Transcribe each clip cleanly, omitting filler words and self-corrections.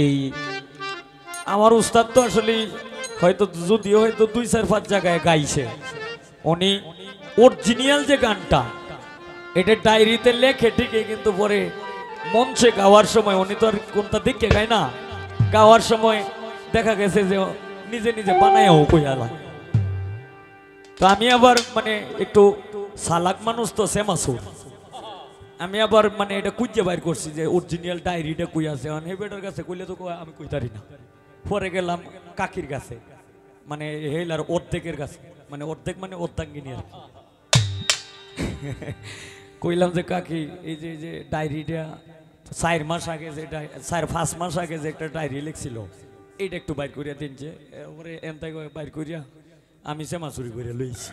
এই আমার উস্তাদ তো আসলে হয়তো যদিও হয়তো 2-4-5 জায়গায় গাইছে, উনি অরিজিনাল যে গানটা এটা ডায়েরিতে লেখে ঠিকই, কিন্তু পরে মঞ্চে গাওয়ার সময় উনি তো আর কোনটা দিকে গায় না, গাওয়ার সময় দেখা গেছে যে নিজে নিজে বানায়ও কইয়ালা। তো আমি আবার মানে একটু সালাক মানুষ তো সেমাসুর, আমি আবার মানে এটা খুঁজে বাইর করছি যে অরিজিনাল ডায়েরিটা কই আছে। এই বেটার কাছে কইলে তো আমি কইতারি না। পরে গেলাম কাকির কাছে, মানে হেলার অর্ধেকের কাছে, মানে অর্ধেক মানে অর্ধাঙ্গিনী আর কি। কইলাম যে কাকি এই যে ডায়েরিটা 4 মাস আগে যে 4-5 মাস আগে যে একটা ডায়েরি লিখছিল এইটা একটু বাইর করিয়া দিন। যে ওরে এমতাই বাইর করিয়া আমি সেমাচুরি করে লইছি।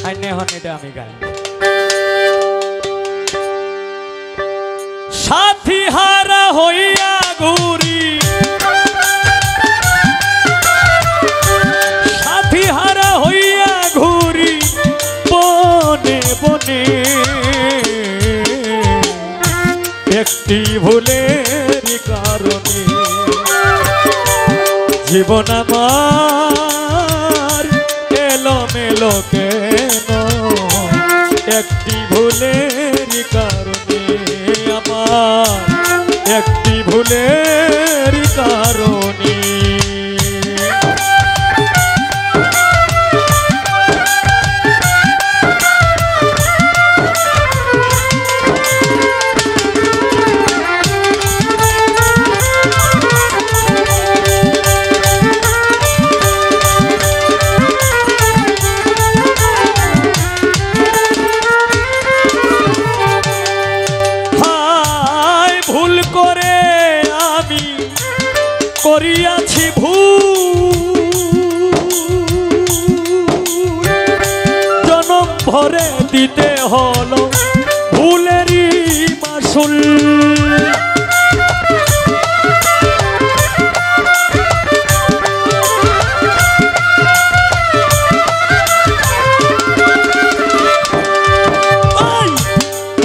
আর এখন এটা আমি গাই। সাথী হারা হইয়া ঘুরি, সাথী হারা হইয়া ঘুরি বনে বনে, একটি ভুলের কারণে জীবন আমার এলোমেলো কেন, একটি ভুলের কারণে আমার, একটি ভুলের কারণে। করিয়াছি ভুল জনম ভরে দিতে হলো ভুলেরই মাসুল।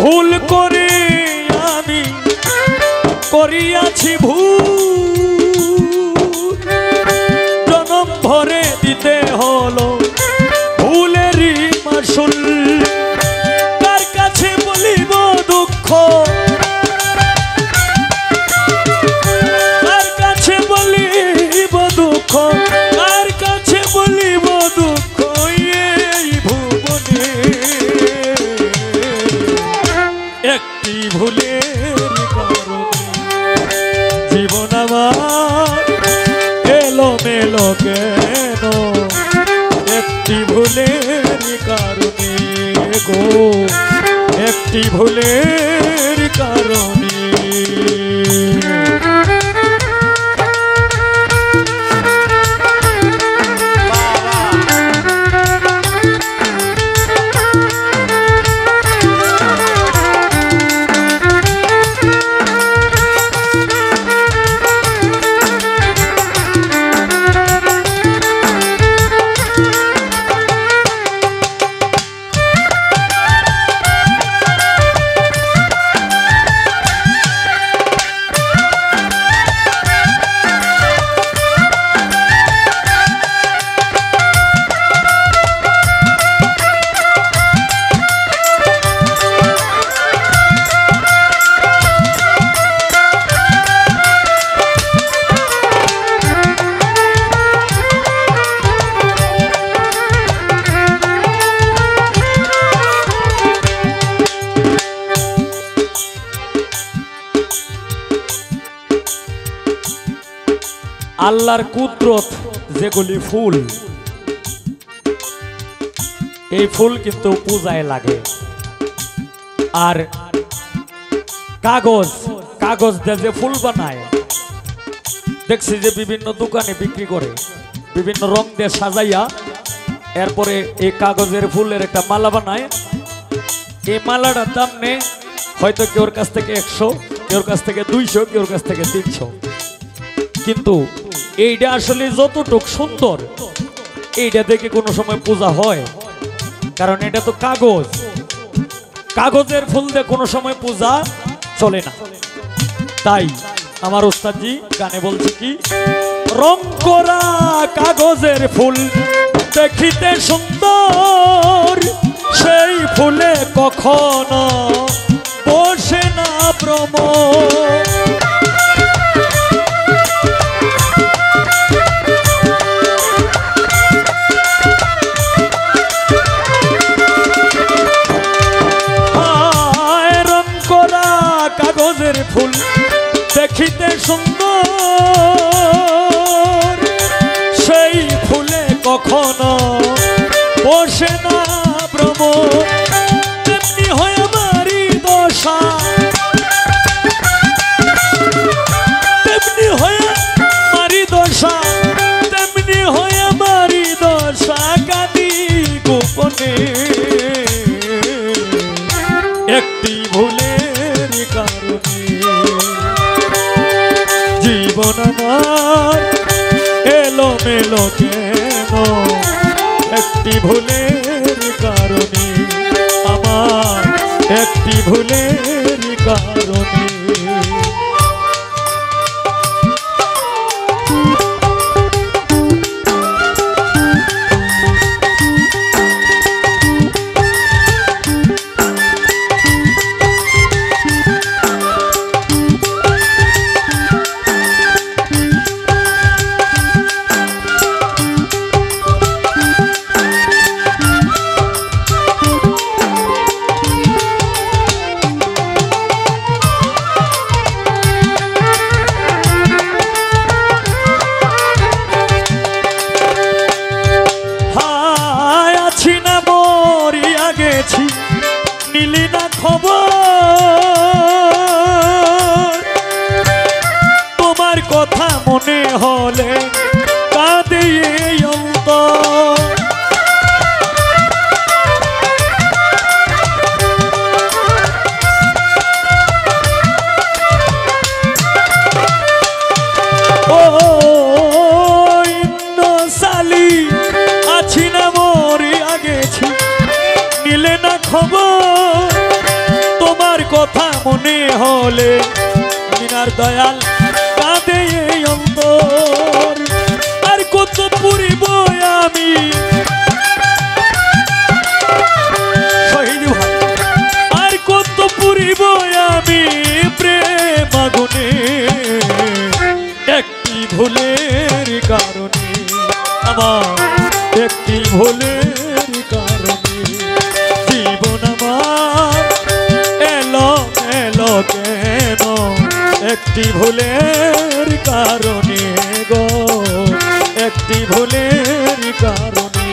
ভুল করে আমি করিয়াছি ভুল ভরে দিতে হলো ভুলেরই মাসুল। কার কাছে বলিব দুঃখ, কার কাছে বলিব দুঃখ, কার কাছে বলিব দুঃখ, এই ভুবনে একটি ভুলের কারণে জীবন আমার এলোমেলো কেন, একটি ভুলের কারণে গো, একটি ভুলের কারণে। আল্লাহর কুদরত যেগুলি ফুল, এই ফুল কিন্তু পূজায় লাগে। আর কাগজ, কাগজ দিয়ে যে ফুল বানায় দেখছি যে বিভিন্ন দোকানে বিক্রি করে, বিভিন্ন রং দিয়ে সাজাইয়া এরপরে এই কাগজের ফুলের একটা মালা বানায়। এই মালাটার দাম নেই হয়তো কেউর কাছ থেকে 100, কেউর কাছ থেকে 200, কেউর কাছ থেকে 300। কিন্তু এইটা আসলে যতটুক সুন্দর এইটা দেখে কোনো সময় পূজা হয়, কারণ এটা তো কাগজ, কাগজের ফুল দিয়ে কোনো সময় পূজা চলে না। তাই আমার উস্তাদজি গানে বলছে কি, রং করা কাগজের ফুল দেখিতে সুন্দর, সেই ফুলে কখনো বসে না ভ্রমর। কাগজের ফুল দেখিতে সুন্দর, সেই ফুলে কখনো বসে না ভ্রমর। তেমনি হয় আমারই দশা, তেমনি হয় আমারই দশা, তেমনি হয় আমারই দশা। কাঁদি গোপনে একটি ভুলের কারণে, জীবন আমার এলোমেলো কেন একটি ভুলের কারণে, আমার একটি ভুলের কারণে। নিলি না খবর, তোমার কথা মনে হলে কাঁদে এই অন্তর। ও সালি আছি না মরিয়া গেছি, নিলে না খবর, তোমার কথা মনে হলে মিনার দয়াল কাঁদে এই অন্তর। আর কত পুরিব আমি শহীদ ভাই, আর কত পুরিব আমি প্রেম আগুনে একটি ভুলের কারণে, আমার একটি ভুলের কারণে। জীবন আমার এলোমেলো কেন একটি ভুলের কারণে গো, একটি ভুলের কারণে।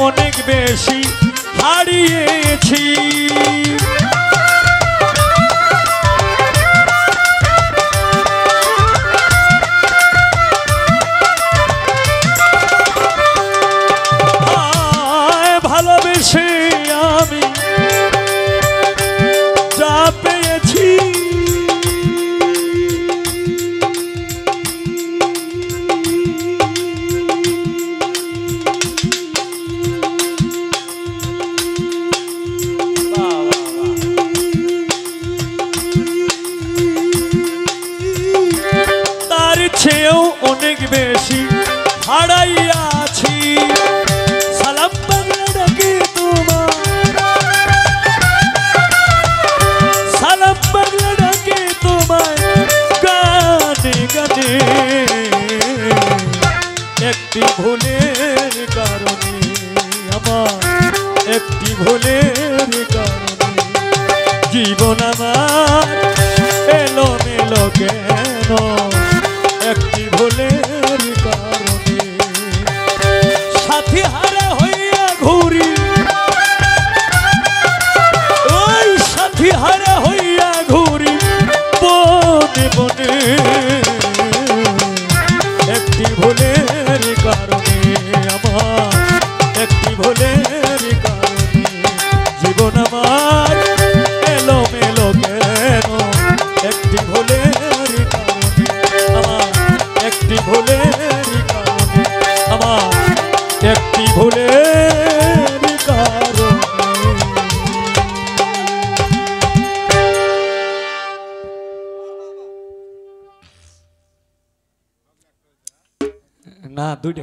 অনেক বেশি হারিয়েছি, ভালোবেসে আমি যা পেয়েছি, চেয়েও অনেক বেশি হারাইয়াছি। সালাম বাংলা ডাকে তোমার, সালাম বাংলা ডাকে তোমার গানে গানে একটি ভুলের কারণে, আমার একটি ভুলের ভুলের কারণে জীবন আমার এলো মেলো কেন একটি ভুলের কারণে আমার একটি ভুলের কারণে আমার একটি ভুলের কারণে না দুইটা